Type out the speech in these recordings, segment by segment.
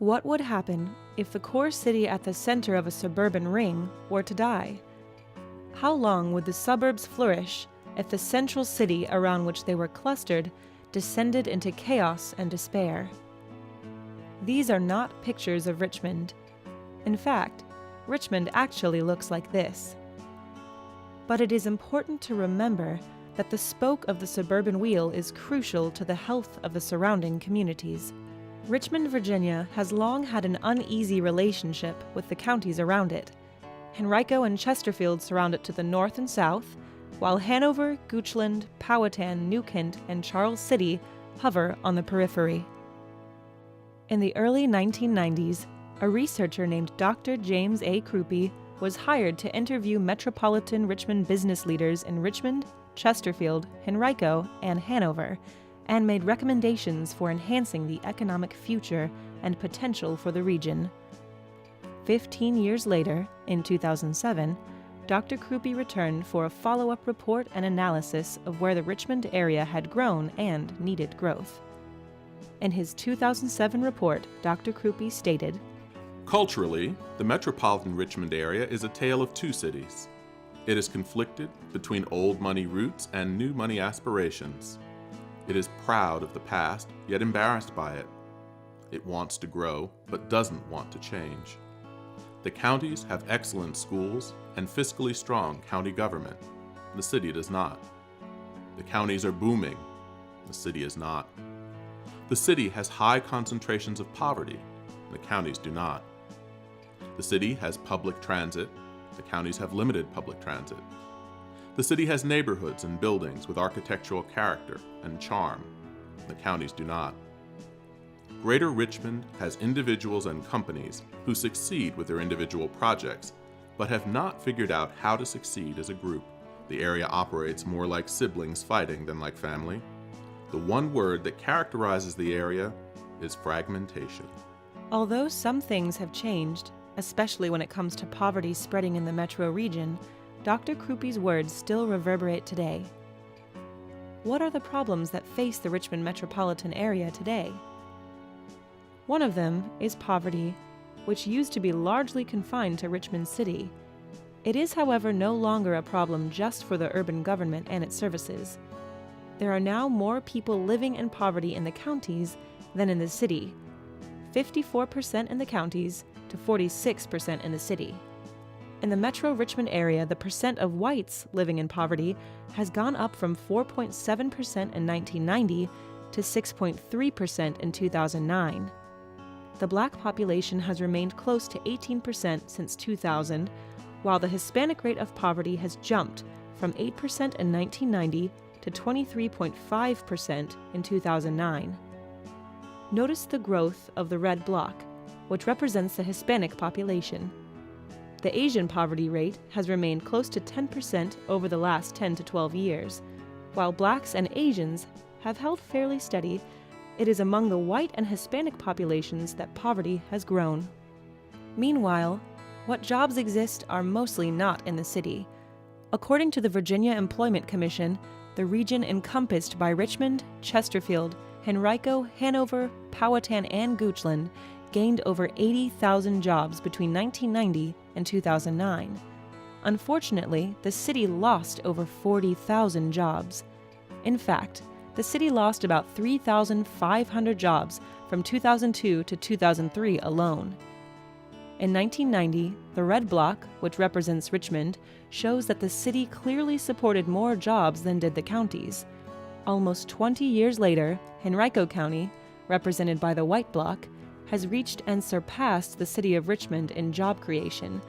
What would happen if the core city at the center of a suburban ring were to die? How long would the suburbs flourish if the central city around which they were clustered descended into chaos and despair? These are not pictures of Richmond. In fact, Richmond actually looks like this. But it is important to remember that the spoke of the suburban wheel is crucial to the health of the surrounding communities. Richmond, Virginia has long had an uneasy relationship with the counties around it. Henrico and Chesterfield surround it to the north and south, while Hanover, Goochland, Powhatan, New Kent, and Charles City hover on the periphery. In the early 1990s, a researcher named Dr. James A. Krupe was hired to interview metropolitan Richmond business leaders in Richmond, Chesterfield, Henrico, and Hanover, and made recommendations for enhancing the economic future and potential for the region. 15 years later, in 2007, Dr. Krupe returned for a follow-up report and analysis of where the Richmond area had grown and needed growth. In his 2007 report, Dr. Krupe stated, "Culturally, the metropolitan Richmond area is a tale of two cities. It is conflicted between old money roots and new money aspirations. It is proud of the past, yet embarrassed by it. It wants to grow, but doesn't want to change. The counties have excellent schools and fiscally strong county government. The city does not. The counties are booming. The city is not. The city has high concentrations of poverty. The counties do not. The city has public transit. The counties have limited public transit. The city has neighborhoods and buildings with architectural character and charm. The counties do not. Greater Richmond has individuals and companies who succeed with their individual projects, but have not figured out how to succeed as a group. The area operates more like siblings fighting than like family. The one word that characterizes the area is fragmentation." Although some things have changed, especially when it comes to poverty spreading in the metro region, Dr. Krupe's words still reverberate today. What are the problems that face the Richmond metropolitan area today? One of them is poverty, which used to be largely confined to Richmond City. It is, however, no longer a problem just for the urban government and its services. There are now more people living in poverty in the counties than in the city, 54% in the counties to 46% in the city. In the Metro Richmond area, the percent of whites living in poverty has gone up from 4.7% in 1990 to 6.3% in 2009. The black population has remained close to 18% since 2000, while the Hispanic rate of poverty has jumped from 8% in 1990 to 23.5% in 2009. Notice the growth of the red block, which represents the Hispanic population. The Asian poverty rate has remained close to 10% over the last 10 to 12 years. While blacks and Asians have held fairly steady, it is among the white and Hispanic populations that poverty has grown. Meanwhile, what jobs exist are mostly not in the city. According to the Virginia Employment Commission, the region encompassed by Richmond, Chesterfield, Henrico, Hanover, Powhatan, and Goochland gained over 80,000 jobs between 1990 and 2009. Unfortunately, the city lost over 40,000 jobs. In fact, the city lost about 3,500 jobs from 2002 to 2003 alone. In 1990, the red block, which represents Richmond, shows that the city clearly supported more jobs than did the counties. Almost 20 years later, Henrico County, represented by the white block, has reached and surpassed the city of Richmond in job creation,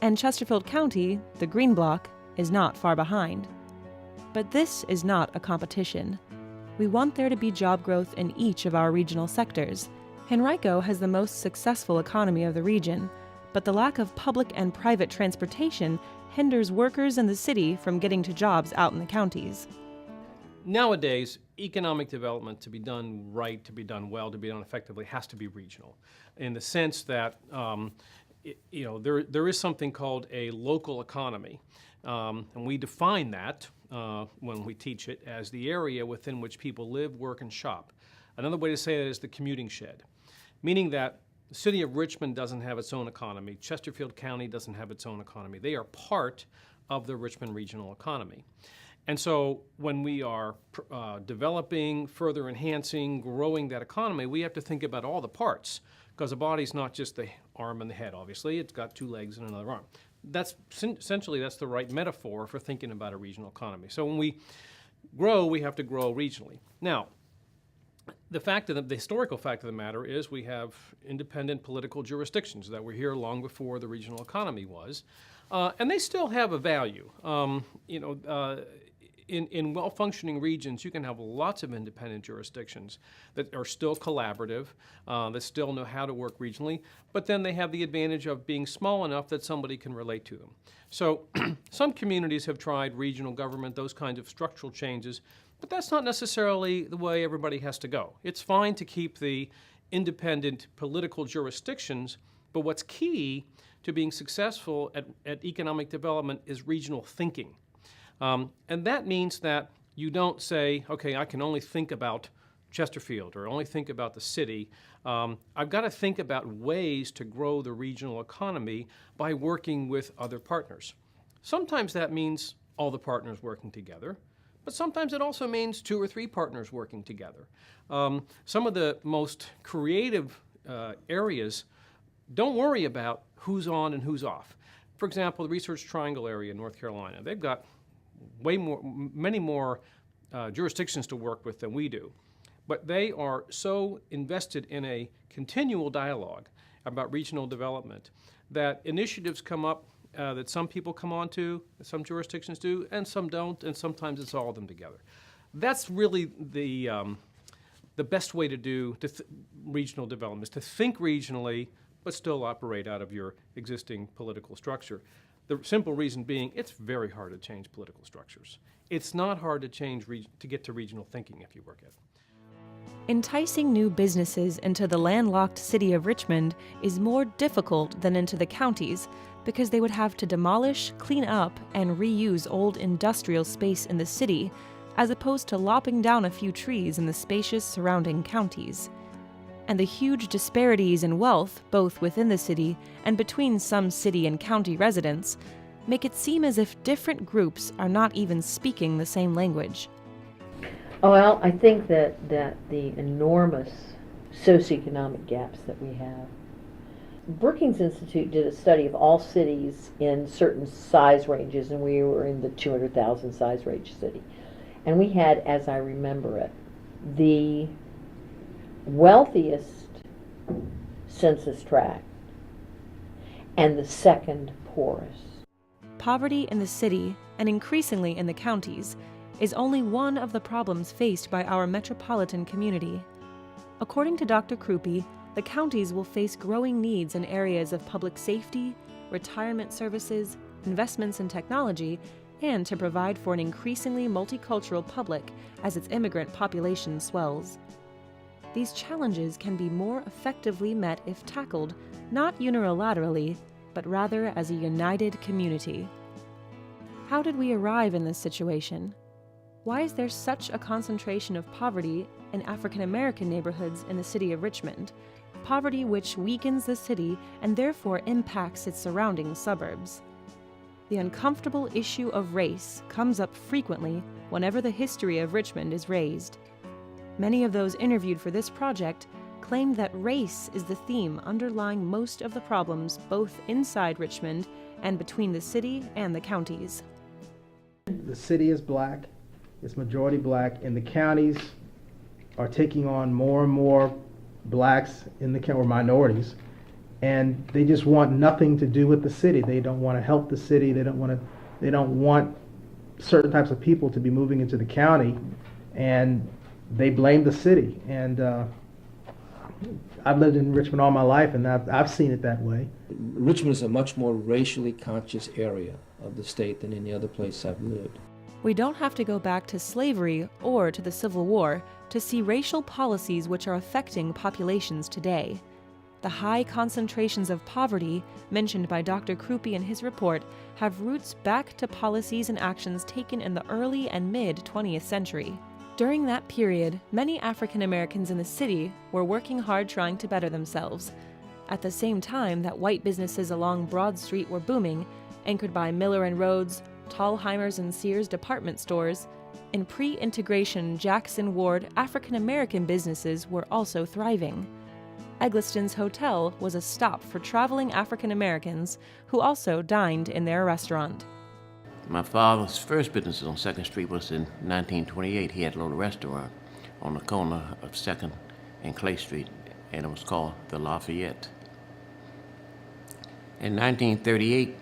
and Chesterfield County, the green block, is not far behind. But this is not a competition. We want there to be job growth in each of our regional sectors. Henrico has the most successful economy of the region, but the lack of public and private transportation hinders workers in the city from getting to jobs out in the counties. Nowadays, economic development, to be done right, to be done well, to be done effectively, has to be regional, in the sense that there is something called a local economy, and we define that when we teach it as the area within which people live, work, and shop. Another way to say that is the commuting shed, meaning that The city of Richmond doesn't have its own economy. Chesterfield County doesn't have its own economy. They are part of the Richmond regional economy. And so when we are developing, further enhancing, growing that economy, we have to think about all the parts, because a body's not just the arm and the head, obviously. It's got two legs and another arm. That's essentially, that's the right metaphor for thinking about a regional economy. So when we grow, we have to grow regionally. Now, the historical fact of the matter is we have independent political jurisdictions that were here long before the regional economy was, and they still have a value. In well-functioning regions, you can have lots of independent jurisdictions that are still collaborative, that still know how to work regionally, but then they have the advantage of being small enough that somebody can relate to them. So some communities have tried regional government, those kinds of structural changes, but that's not necessarily the way everybody has to go. It's fine to keep the independent political jurisdictions, but what's key to being successful at economic development is regional thinking. And that means that you don't say, okay, I can only think about Chesterfield or only think about the city. I've got to think about ways to grow the regional economy by working with other partners. Sometimes that means all the partners working together, but sometimes it also means 2 or 3 partners working together. Some of the most creative areas don't worry about who's on and who's off. For example, the Research Triangle area in North Carolina, they've got many more jurisdictions to work with than we do. But they are so invested in a continual dialogue about regional development that initiatives come up that some people come on to, some jurisdictions do, and some don't, and sometimes it's all of them together. That's really the best way to do regional development, is to think regionally, but still operate out of your existing political structure. The simple reason being, it's very hard to change political structures. It's not hard to to get to regional thinking if you work at it. Enticing new businesses into the landlocked city of Richmond is more difficult than into the counties, because they would have to demolish, clean up, and reuse old industrial space in the city, as opposed to lopping down a few trees in the spacious surrounding counties. And the huge disparities in wealth, both within the city and between some city and county residents, make it seem as if different groups are not even speaking the same language. Well, I think that the enormous socioeconomic gaps that we have. Brookings Institute did a study of all cities in certain size ranges, and we were in the 200,000 size range city. And we had, as I remember it, the wealthiest census tract and the second poorest. Poverty in the city, and increasingly in the counties, is only one of the problems faced by our metropolitan community. According to Dr. Krupe, the counties will face growing needs in areas of public safety, retirement services, investments in technology, and to provide for an increasingly multicultural public as its immigrant population swells. These challenges can be more effectively met if tackled not unilaterally, but rather as a united community. How did we arrive in this situation? Why is there such a concentration of poverty in African American neighborhoods in the city of Richmond? Poverty which weakens the city and therefore impacts its surrounding suburbs. The uncomfortable issue of race comes up frequently whenever the history of Richmond is raised. Many of those interviewed for this project claimed that race is the theme underlying most of the problems both inside Richmond and between the city and the counties. The city is black, it's majority black, and the counties are taking on more and more blacks in the county, or minorities, and they just want nothing to do with the city. They don't want to help the city. They don't want certain types of people to be moving into the county, and they blame the city. And I've lived in Richmond all my life, and I've seen it that way. Richmond is a much more racially conscious area of the state than any other place I've lived. We don't have to go back to slavery or to the Civil War to see racial policies which are affecting populations today. The high concentrations of poverty mentioned by Dr. Krupe in his report have roots back to policies and actions taken in the early and mid-20th century. During that period, many African Americans in the city were working hard trying to better themselves. At the same time that white businesses along Broad Street were booming, anchored by Miller and Rhodes, Tallheimers and Sears department stores, in pre-integration Jackson Ward African American businesses were also thriving. Eggleston's Hotel was a stop for traveling African Americans who also dined in their restaurant. My father's first business on 2nd Street was in 1928. He had a little restaurant on the corner of 2nd and Clay Street, and it was called the Lafayette. In 1938,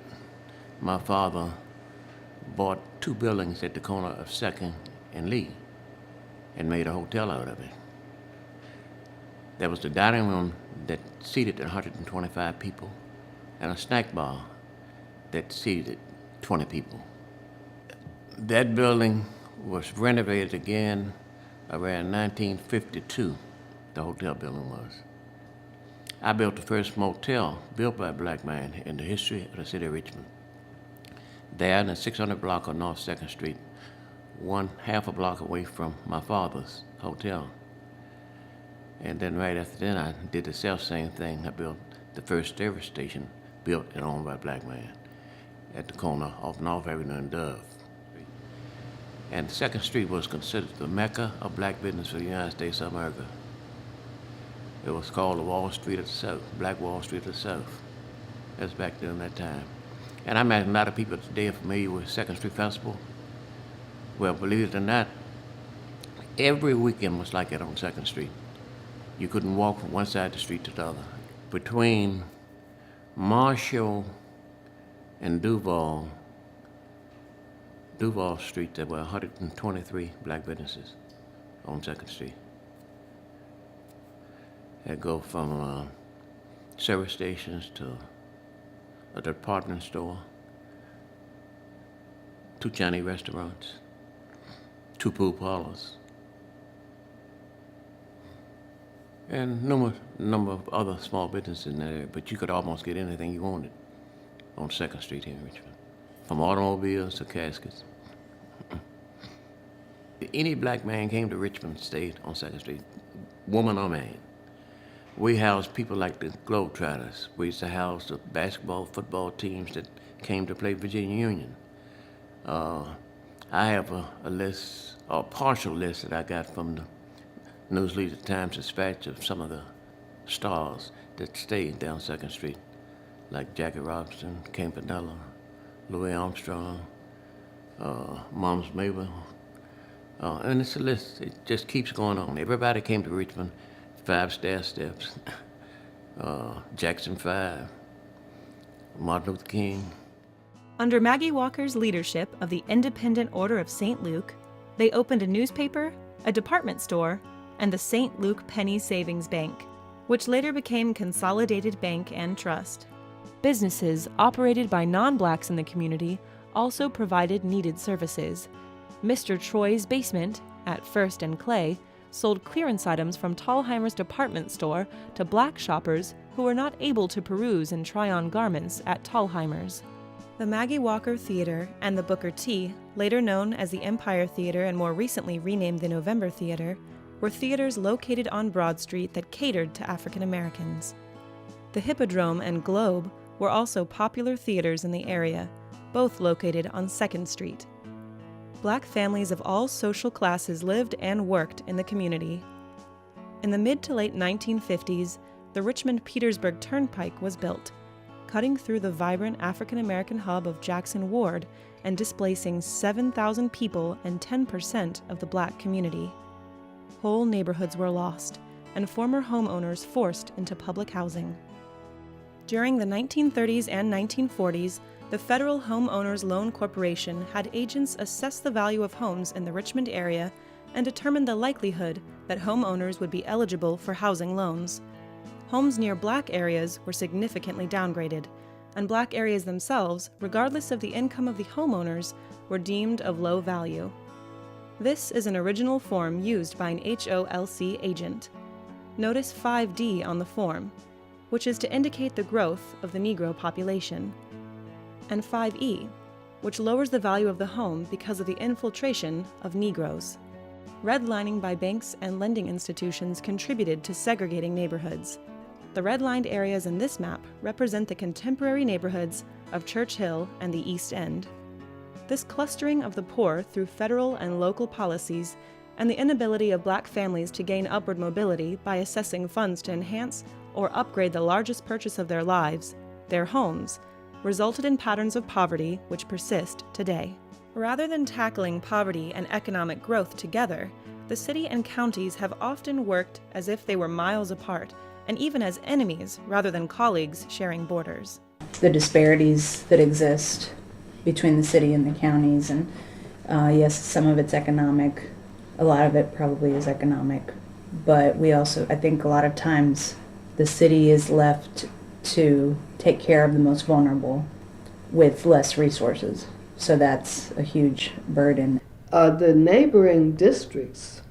my father bought 2 buildings at the corner of 2nd and Lee and made a hotel out of it. There was the dining room that seated 125 people and a snack bar that seated 20 people. That building was renovated again around 1952, the hotel building was. I built the first motel built by a black man in the history of the city of Richmond. There in the 600 block of North 2nd Street, half a block away from my father's hotel. And then right after that, I did the self-same thing. I built the first stereo station built and owned by a black man at the corner of North Avenue and Dove. And 2nd Street was considered the mecca of black business for the United States of America. It was called the Wall Street of the South, Black Wall Street of the South. That's back during that time. And I imagine a lot of people today are familiar with 2nd Street Festival. Well, believe it or not, every weekend was like that on 2nd Street. You couldn't walk from one side of the street to the other. Between Marshall and Duval Street, there were 123 black businesses on 2nd Street. That go from service stations to a department store, 2 Chinese restaurants, 2 pool parlors, and number of other small businesses in that area. But you could almost get anything you wanted on 2nd Street here in Richmond, from automobiles to caskets. Any black man came to Richmond stayed on 2nd Street, woman or man. We housed people like the Globetrotters. We used to house the basketball, football teams that came to play Virginia Union. I have a list, or a partial list that I got from the News Leader Times Dispatch of some of the stars that stayed down 2nd Street, like Jackie Robinson, Campanella, Louis Armstrong, Moms Mabel. And it's a list. It just keeps going on. Everybody came to Richmond. 5 stair steps, Jackson 5, Martin Luther King. Under Maggie Walker's leadership of the Independent Order of St. Luke, they opened a newspaper, a department store, and the St. Luke Penny Savings Bank, which later became Consolidated Bank and Trust. Businesses operated by non-blacks in the community also provided needed services. Mr. Troy's Basement, at First and Clay, sold clearance items from Tallheimer's department store to black shoppers who were not able to peruse and try on garments at Tallheimer's. The Maggie Walker Theater and the Booker T, later known as the Empire Theater and more recently renamed the November Theater, were theaters located on Broad Street that catered to African Americans. The Hippodrome and Globe were also popular theaters in the area, both located on 2nd Street. Black families of all social classes lived and worked in the community. In the mid to late 1950s, the Richmond-Petersburg Turnpike was built, cutting through the vibrant African-American hub of Jackson Ward and displacing 7,000 people and 10% of the black community. Whole neighborhoods were lost, and former homeowners forced into public housing. During the 1930s and 1940s, the Federal Homeowners Loan Corporation had agents assess the value of homes in the Richmond area and determine the likelihood that homeowners would be eligible for housing loans. Homes near black areas were significantly downgraded, and black areas themselves, regardless of the income of the homeowners, were deemed of low value. This is an original form used by an HOLC agent. Notice 5D on the form, which is to indicate the growth of the Negro population, and 5E, which lowers the value of the home because of the infiltration of Negroes. Redlining by banks and lending institutions contributed to segregating neighborhoods. The redlined areas in this map represent the contemporary neighborhoods of Church Hill and the East End. This clustering of the poor through federal and local policies and the inability of Black families to gain upward mobility by assessing funds to enhance or upgrade the largest purchase of their lives, their homes, resulted in patterns of poverty which persist today. Rather than tackling poverty and economic growth together, the city and counties have often worked as if they were miles apart, and even as enemies rather than colleagues sharing borders. The disparities that exist between the city and the counties, and yes, some of it's economic, a lot of it probably is economic, but we also, I think a lot of times the city is left to take care of the most vulnerable with less resources. So that's a huge burden. The neighboring districts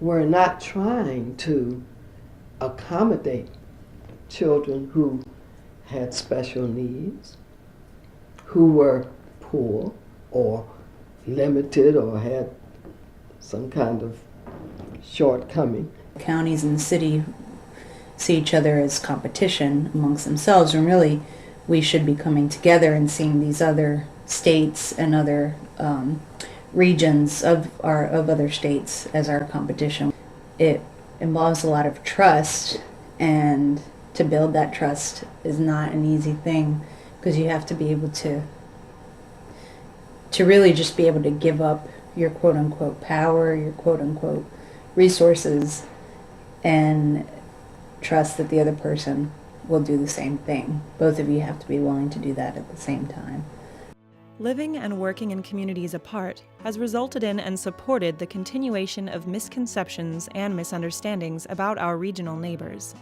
were not trying to accommodate children who had special needs, who were poor or limited or had some kind of shortcoming. Counties and the city see each other as competition amongst themselves, when really we should be coming together and seeing these other states and other regions of other states as our competition. It involves a lot of trust, and to build that trust is not an easy thing, because you have to be able to really just be able to give up your quote-unquote power, your quote-unquote resources, and trust that the other person will do the same thing. Both of you have to be willing to do that at the same time. Living and working in communities apart has resulted in and supported the continuation of misconceptions and misunderstandings about our regional neighbors.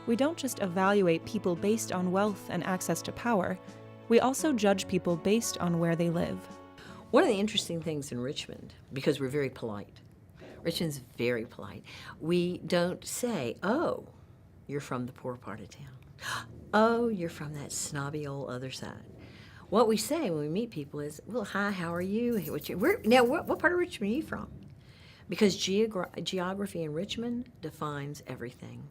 We don't just evaluate people based on wealth and access to power, we also judge people based on where they live. One of the interesting things in Richmond, because we're very polite, Richmond's very polite, we don't say, oh, you're from the poor part of town. Oh, you're from that snobby old other side. What we say when we meet people is, well, hi, how are you? What part of Richmond are you from? Because geography in Richmond defines everything,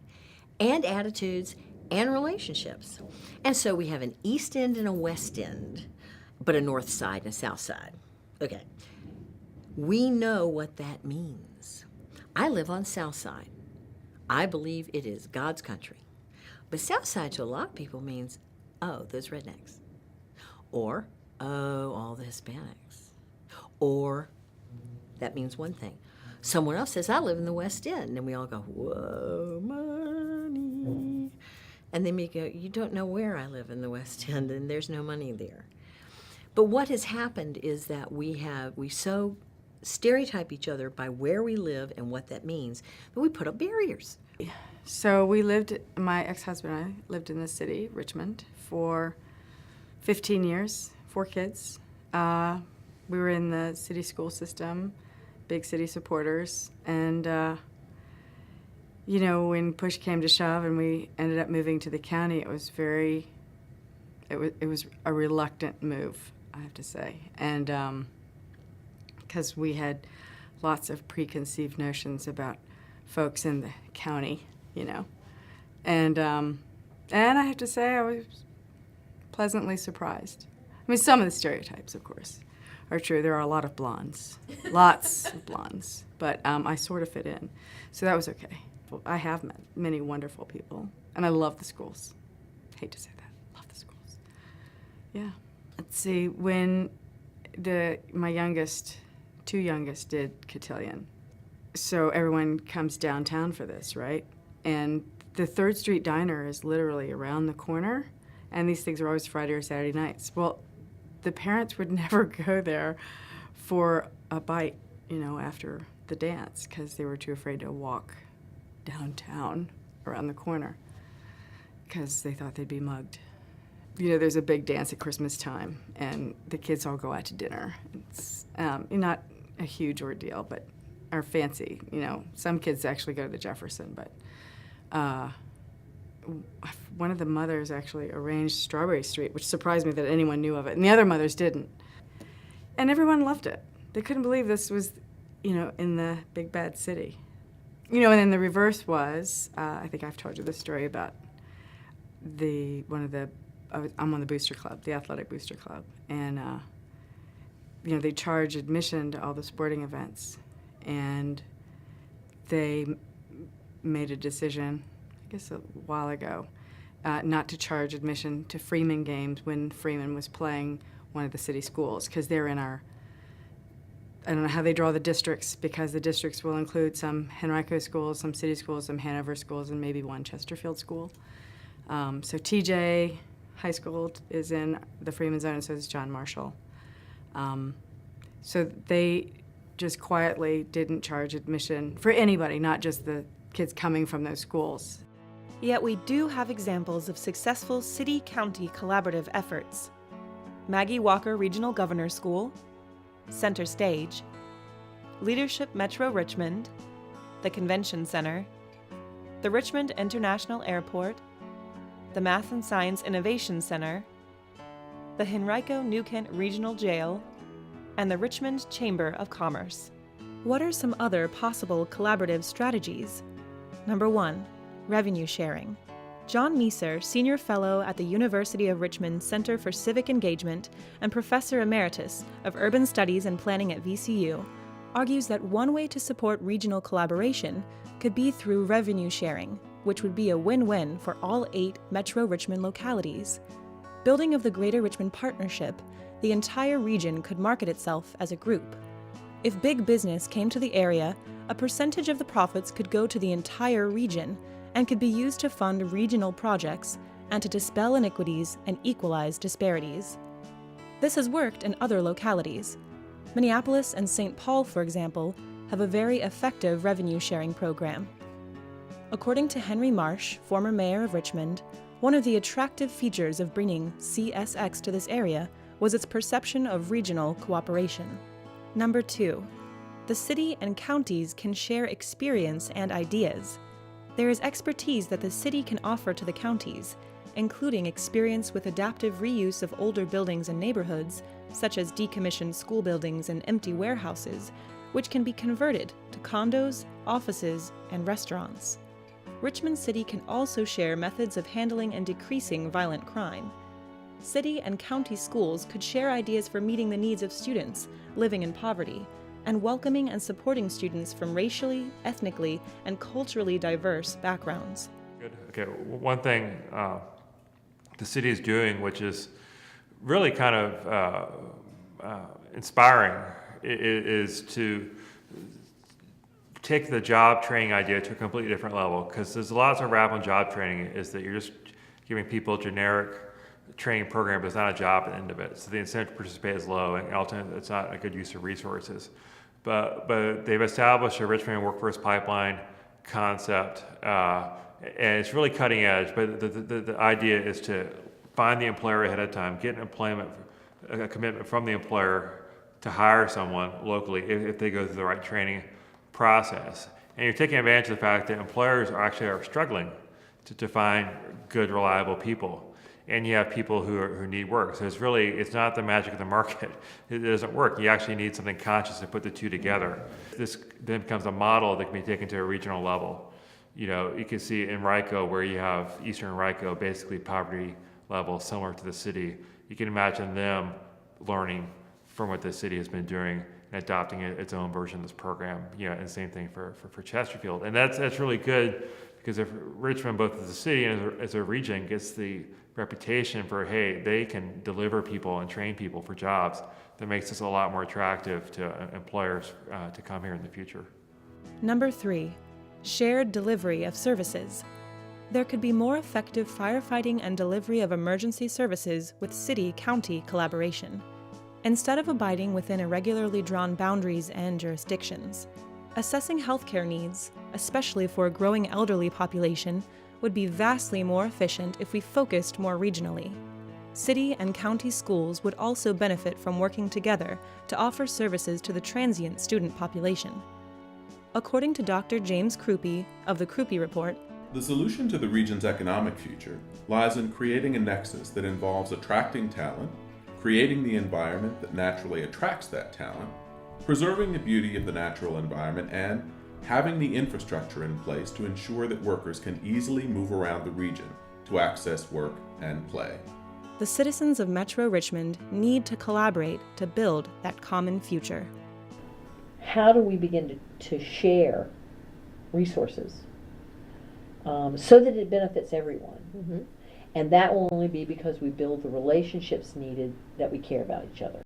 and attitudes and relationships. And so we have an East End and a West End, but a North Side and a South Side. Okay. We know what that means. I live on South Side. I believe it is God's country. But South Side to a lot of people means, oh, those rednecks. Or, oh, all the Hispanics. Or, that means one thing. Someone else says, I live in the West End. And we all go, whoa, money. And then we go, you don't know where I live in the West End, and there's no money there. But what has happened is that we so stereotype each other by where we live and what that means, that we put up barriers. So my ex-husband and I lived in the city, Richmond, for 15 years, 4 kids. We were in the city school system, big city supporters, and when push came to shove and we ended up moving to the county, it was a reluctant move, I have to say, and because we had lots of preconceived notions about folks in the county, and I have to say I was pleasantly surprised. I mean, some of the stereotypes, of course, are true. There are a lot of blondes, lots of blondes, but I sort of fit in, so that was okay. I have met many wonderful people, and I love the schools. Hate to say that, love the schools. Yeah. Let's see, when my two youngest did cotillion, so everyone comes downtown for this, right? And the 3rd Street Diner is literally around the corner, and these things are always Friday or Saturday nights. Well, the parents would never go there for a bite, after the dance, because they were too afraid to walk downtown around the corner, because they thought they'd be mugged. There's a big dance at Christmas time, and the kids all go out to dinner. It's not a huge ordeal, but are fancy. Some kids actually go to the Jefferson, but one of the mothers actually arranged Strawberry Street, which surprised me that anyone knew of it, and the other mothers didn't. And everyone loved it. They couldn't believe this was, in the big bad city. And then the reverse was, I think I've told you the story about I'm on the booster club, the athletic booster club, and they charge admission to all the sporting events, and they made a decision, I guess a while ago, not to charge admission to Freeman games when Freeman was playing one of the city schools, because they're in our, I don't know how they draw the districts, because the districts will include some Henrico schools, some city schools, some Hanover schools, and maybe one Chesterfield school. So TJ High School is in the Freeman zone, and so is John Marshall. So they just quietly didn't charge admission for anybody, not just the kids coming from those schools. Yet we do have examples of successful city-county collaborative efforts. Maggie Walker Regional Governor's School, Center Stage, Leadership Metro Richmond, the Convention Center, the Richmond International Airport, the Math and Science Innovation Center, the Henrico New Kent Regional Jail, and the Richmond Chamber of Commerce. What are some other possible collaborative strategies? Number 1, revenue sharing. John Meeser, Senior Fellow at the University of Richmond Center for Civic Engagement and Professor Emeritus of Urban Studies and Planning at VCU, argues that one way to support regional collaboration could be through revenue sharing, which would be a win-win for all 8 Metro Richmond localities. Building of the Greater Richmond Partnership, the entire region could market itself as a group. If big business came to the area, a percentage of the profits could go to the entire region and could be used to fund regional projects and to dispel inequities and equalize disparities. This has worked in other localities. Minneapolis and St. Paul, for example, have a very effective revenue-sharing program. According to Henry Marsh, former mayor of Richmond, one of the attractive features of bringing CSX to this area was its perception of regional cooperation. Number 2, the city and counties can share experience and ideas. There is expertise that the city can offer to the counties, including experience with adaptive reuse of older buildings and neighborhoods, such as decommissioned school buildings and empty warehouses, which can be converted to condos, offices, and restaurants. Richmond City can also share methods of handling and decreasing violent crime. City and county schools could share ideas for meeting the needs of students living in poverty and welcoming and supporting students from racially, ethnically, and culturally diverse backgrounds. Good. Okay, one thing the city is doing, which is really kind of inspiring, is to take the job training idea to a completely different level, because there's lots of wrap on job training is that you're just giving people generic training program, but it's not a job at the end of it. So the incentive to participate is low, and ultimately it's not a good use of resources. But they've established a Richmond workforce pipeline concept, and it's really cutting edge. But the idea is to find the employer ahead of time, get a commitment from the employer to hire someone locally if they go through the right training process. And you're taking advantage of the fact that employers are struggling to find good, reliable people. And you have people who need work. So it's not the magic of the market. It doesn't work. You actually need something conscious to put the two together. This then becomes a model that can be taken to a regional level. You know, you can see in Henrico, where you have Eastern Henrico, basically poverty level similar to the city. You can imagine them learning from what the city has been doing and adopting its own version of this program. You know, and the same thing for Chesterfield. And that's really good, because if Richmond, both as a city and as a region, gets the reputation for, hey, they can deliver people and train people for jobs, that makes this a lot more attractive to employers to come here in the future. Number 3, shared delivery of services. There could be more effective firefighting and delivery of emergency services with city-county collaboration, instead of abiding within irregularly drawn boundaries and jurisdictions. Assessing healthcare needs, especially for a growing elderly population, would be vastly more efficient if we focused more regionally. City and county schools would also benefit from working together to offer services to the transient student population. According to Dr. James Krupe of the Krupe Report, the solution to the region's economic future lies in creating a nexus that involves attracting talent, creating the environment that naturally attracts that talent, preserving the beauty of the natural environment, and having the infrastructure in place to ensure that workers can easily move around the region to access work and play. The citizens of Metro Richmond need to collaborate to build that common future. How do we begin to share resources so that it benefits everyone? Mm-hmm. And that will only be because we build the relationships needed, that we care about each other.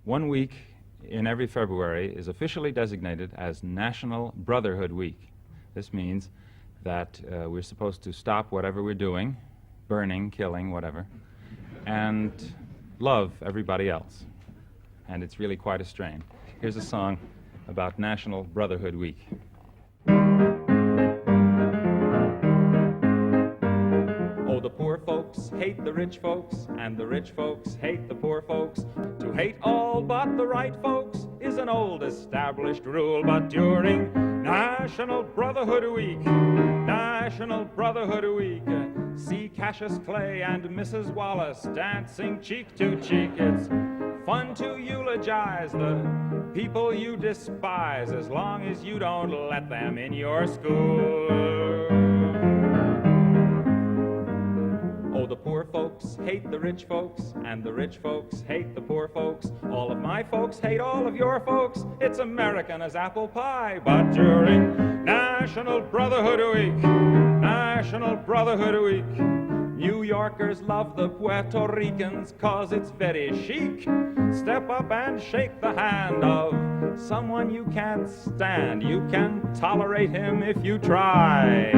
One week in every February is officially designated as National Brotherhood Week. This means that we're supposed to stop whatever we're doing, burning, killing, whatever, and love everybody else. And it's really quite a strain. Here's a song about National Brotherhood Week. Oh, the poor folks hate the rich folks, and the rich folks hate the poor folks. To hate all but the right folks is an old established rule, but during National Brotherhood Week, National Brotherhood Week, see Cassius Clay and Mrs. Wallace dancing cheek to cheek. It's fun to eulogize the people you despise, as long as you don't let them in your school. Oh, the poor folks hate the rich folks, and the rich folks hate the poor folks. All of my folks hate all of your folks. It's American as apple pie. But during National Brotherhood Week, National Brotherhood Week, New Yorkers love the Puerto Ricans 'cause it's very chic. Step up and shake the hand of someone you can't stand. You can tolerate him if you try.